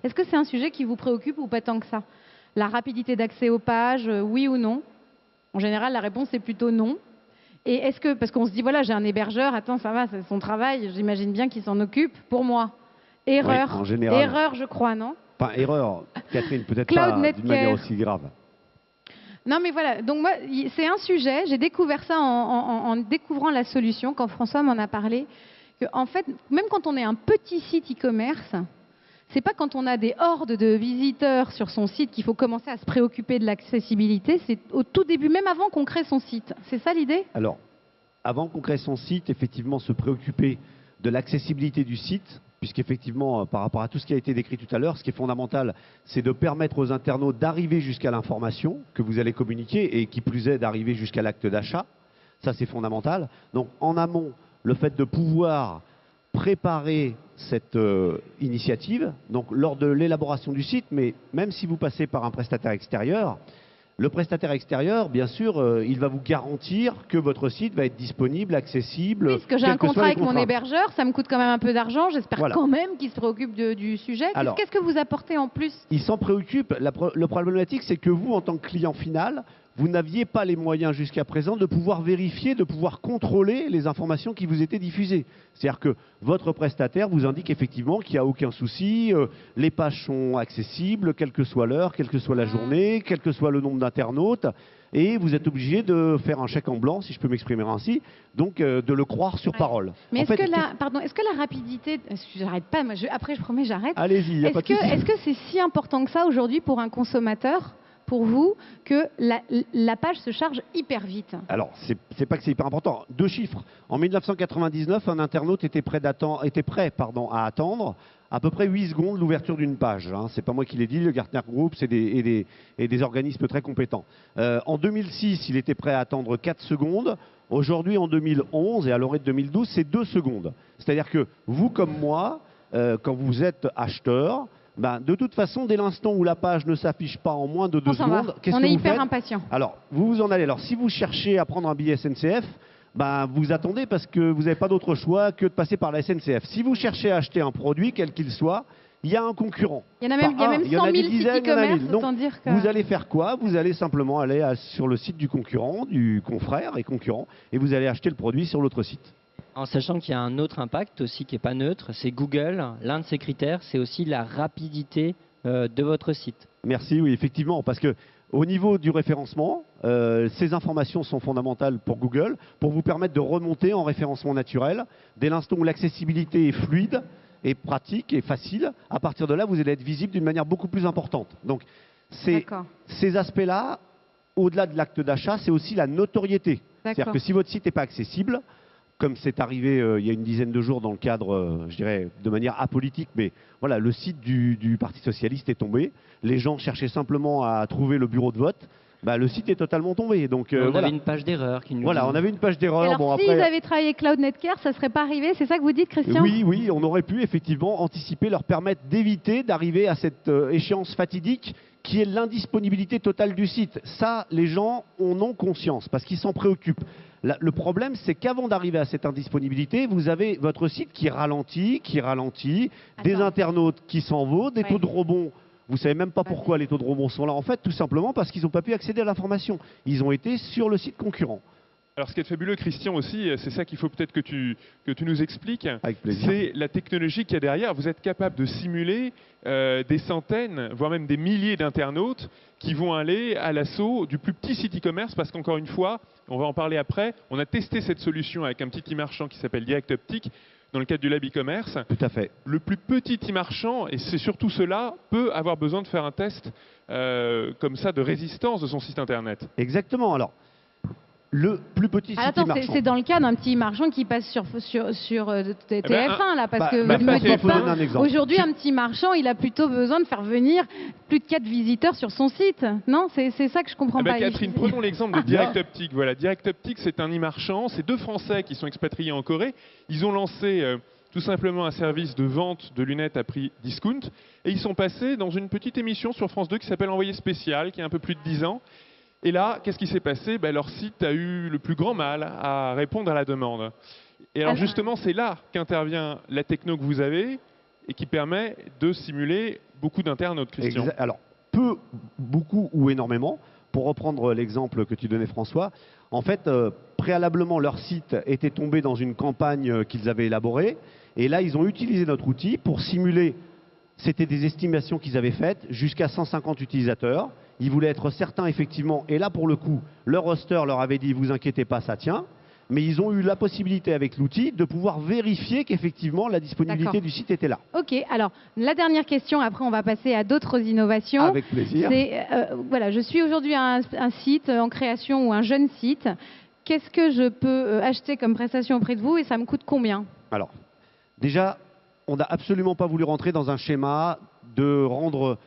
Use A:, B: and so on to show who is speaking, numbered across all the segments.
A: Est-ce que c'est un sujet qui vous préoccupe ou pas tant que ça? La rapidité d'accès aux pages, oui ou non? En général, la réponse est plutôt non. Et est-ce que, parce qu'on se dit, voilà, j'ai un hébergeur, attends, ça va, c'est son travail, j'imagine bien qu'il s'en occupe pour moi. Erreur.
B: Oui, en général.
A: Erreur, je crois, non?
B: Enfin, erreur, Catherine, peut-être pas d'une manière aussi grave.
A: Non, mais voilà, donc moi, c'est un sujet, j'ai découvert ça en découvrant la solution, quand François m'en a parlé, que, en fait, même quand on est un petit site e-commerce, c'est pas quand on a des hordes de visiteurs sur son site qu'il faut commencer à se préoccuper de l'accessibilité, c'est au tout début, même avant qu'on crée son site. C'est ça l'idée?
B: Alors, avant qu'on crée son site, effectivement, se préoccuper de l'accessibilité du site, puisqu'effectivement, par rapport à tout ce qui a été décrit tout à l'heure, ce qui est fondamental, c'est de permettre aux internautes d'arriver jusqu'à l'information que vous allez communiquer et qui plus est d'arriver jusqu'à l'acte d'achat. Ça, c'est fondamental. Donc, en amont, le fait de pouvoir préparer cette initiative, donc lors de l'élaboration du site, mais même si vous passez par un prestataire extérieur, le prestataire extérieur, bien sûr, il va vous garantir que votre site va être disponible, accessible.
A: Oui, parce que j'ai un contrat avec mon hébergeur, ça me coûte quand même un peu d'argent, j'espère quand même qu'il se préoccupe du sujet. Qu'est-ce que vous apportez en plus?
B: Il s'en préoccupe. Le problématique, c'est que vous, en tant que client final, vous n'aviez pas les moyens jusqu'à présent de pouvoir vérifier, de pouvoir contrôler les informations qui vous étaient diffusées. C'est-à-dire que votre prestataire vous indique effectivement qu'il n'y a aucun souci, les pages sont accessibles, quelle que soit l'heure, quelle que soit la journée, quel que soit le nombre d'internautes, et vous êtes obligé de faire un chèque en blanc, si je peux m'exprimer ainsi, donc de le croire sur parole.
A: Mais est-ce que la rapidité... J'arrête pas, après je promets j'arrête.
B: Allez-y, il n'y a pas de souci.
A: Est-ce que c'est si important que ça aujourd'hui pour un consommateur, pour vous, que la page se charge hyper vite?
B: Alors, c'est pas que c'est hyper important. Deux chiffres. En 1999, un internaute était prêt à attendre à peu près 8 secondes l'ouverture d'une page. Hein. C'est pas moi qui l'ai dit, le Gartner Group et des organismes très compétents. En 2006, il était prêt à attendre 4 secondes. Aujourd'hui, en 2011 et à l'orée de 2012, c'est 2 secondes. C'est-à-dire que vous comme moi, quand vous êtes acheteur, de toute façon, dès l'instant où la page ne s'affiche pas en moins de 2 secondes, qu'est-ce que vous faites?
A: On est hyper impatient.
B: Alors, vous vous en allez. Alors, si vous cherchez à prendre un billet SNCF, vous attendez parce que vous n'avez pas d'autre choix que de passer par la SNCF. Si vous cherchez à acheter un produit, quel qu'il soit, il y a un concurrent.
A: Il y en a même 100 000 sites e-commerce, autant dire que...
B: Vous allez faire quoi? Vous allez simplement aller sur le site du concurrent, du confrère et concurrent, et vous allez acheter le produit sur l'autre site.
C: En sachant qu'il y a un autre impact aussi qui n'est pas neutre, c'est Google. L'un de ses critères, c'est aussi la rapidité de votre site.
B: Merci, oui, effectivement, parce que au niveau du référencement, ces informations sont fondamentales pour Google, pour vous permettre de remonter en référencement naturel. Dès l'instant où l'accessibilité est fluide, et pratique et facile, à partir de là, vous allez être visible d'une manière beaucoup plus importante. Donc, ces aspects-là, au-delà de l'acte d'achat, c'est aussi la notoriété. C'est-à-dire que si votre site n'est pas accessible, comme c'est arrivé il y a une dizaine de jours dans le cadre, je dirais, de manière apolitique, mais voilà, le site du Parti Socialiste est tombé. Les gens cherchaient simplement à trouver le bureau de vote. Le site est totalement tombé. Donc,
C: on avait une page d'erreur qui nous...
B: Voilà, on avait une page d'erreur.
A: Alors, s'ils avaient travaillé avec Cloud Netcare, ça ne serait pas arrivé? C'est ça que vous dites, Christian?
B: Oui, on aurait pu effectivement anticiper, leur permettre d'éviter d'arriver à cette échéance fatidique qui est l'indisponibilité totale du site. Ça, les gens en ont conscience parce qu'ils s'en préoccupent. Le problème, c'est qu'avant d'arriver à cette indisponibilité, vous avez votre site qui ralentit, des internautes qui s'en vont, des taux de rebond. Vous ne savez même pas pourquoi les taux de rebond sont là. En fait, tout simplement parce qu'ils n'ont pas pu accéder à l'information. Ils ont été sur le site concurrent.
D: Alors, ce qui est fabuleux, Christian, aussi, c'est ça qu'il faut peut-être que tu nous expliques.
B: Avec plaisir.
D: C'est la technologie qu'il y a derrière. Vous êtes capable de simuler des centaines, voire même des milliers d'internautes qui vont aller à l'assaut du plus petit site e-commerce parce qu'encore une fois, on va en parler après, on a testé cette solution avec un petit e-marchand qui s'appelle Direct Optic dans le cadre du Lab e-commerce.
B: Tout à fait.
D: Le plus petit e-marchand, et c'est surtout cela, peut avoir besoin de faire un test comme ça de résistance de son site internet.
B: Exactement. Alors, le plus petit site e-marchand.
A: C'est dans le cas d'un petit marchand qui passe sur TF1, là, parce que vous
B: me dites
A: pas, aujourd'hui, un petit marchand, il a plutôt besoin de faire venir plus de 4 visiteurs sur son site. Non, c'est ça que je comprends pas.
D: Catherine, prenons l'exemple de Direct Optic. Voilà, Direct Optic, c'est un e-marchand, c'est 2 Français qui sont expatriés en Corée. Ils ont lancé tout simplement un service de vente de lunettes à prix discount, et ils sont passés dans une petite émission sur France 2 qui s'appelle Envoyé spécial, qui a un peu plus de 10 ans. Et là, qu'est-ce qui s'est passé? Leur site a eu le plus grand mal à répondre à la demande. Et alors justement, c'est là qu'intervient la techno que vous avez et qui permet de simuler beaucoup d'internautes, Christian.
B: Alors, peu, beaucoup ou énormément. Pour reprendre l'exemple que tu donnais, François, en fait, préalablement, leur site était tombé dans une campagne qu'ils avaient élaborée. Et là, ils ont utilisé notre outil pour simuler, c'était des estimations qu'ils avaient faites, jusqu'à 150 utilisateurs. Ils voulaient être certains, effectivement, et là, pour le coup, leur hoster leur avait dit, vous inquiétez pas, ça tient. Mais ils ont eu la possibilité avec l'outil de pouvoir vérifier qu'effectivement la disponibilité du site était là.
A: Ok, alors la dernière question, après on va passer à d'autres innovations.
B: Avec plaisir.
A: Voilà, je suis aujourd'hui un site en création ou un jeune site. Qu'est-ce que je peux acheter comme prestation auprès de vous et ça me coûte combien?
B: Alors, déjà, on n'a absolument pas voulu rentrer dans un schéma de rendre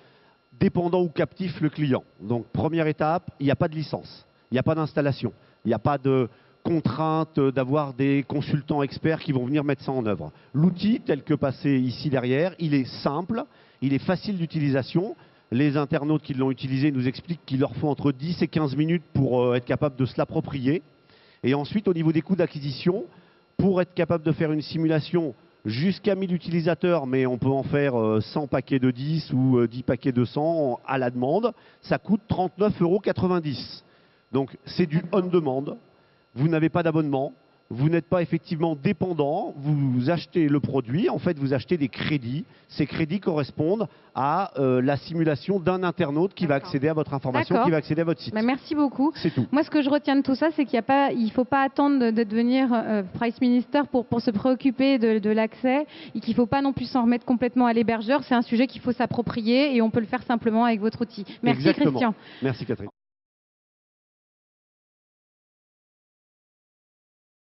B: dépendant ou captif le client. Donc première étape, il n'y a pas de licence, il n'y a pas d'installation, il n'y a pas de contrainte d'avoir des consultants experts qui vont venir mettre ça en œuvre. L'outil, tel que passé ici derrière, il est simple, il est facile d'utilisation. Les internautes qui l'ont utilisé nous expliquent qu'il leur faut entre 10 et 15 minutes pour être capable de se l'approprier. Et ensuite, au niveau des coûts d'acquisition, pour être capable de faire une simulation jusqu'à 1000 utilisateurs, mais on peut en faire 100 paquets de 10 ou 10 paquets de 100 à la demande, ça coûte 39,90 €. Donc c'est du on-demand. Vous n'avez pas d'abonnement, vous n'êtes pas effectivement dépendant, vous achetez le produit, en fait vous achetez des crédits. Ces crédits correspondent à la simulation d'un internaute qui va accéder à votre information, qui va accéder à votre site.
A: Merci beaucoup.
B: C'est tout.
A: Moi ce que je retiens de tout ça, c'est qu'il ne faut pas attendre de devenir Price Minister pour se préoccuper de l'accès et qu'il ne faut pas non plus s'en remettre complètement à l'hébergeur. C'est un sujet qu'il faut s'approprier et on peut le faire simplement avec votre outil. Merci. Exactement. Christian.
B: Merci Catherine.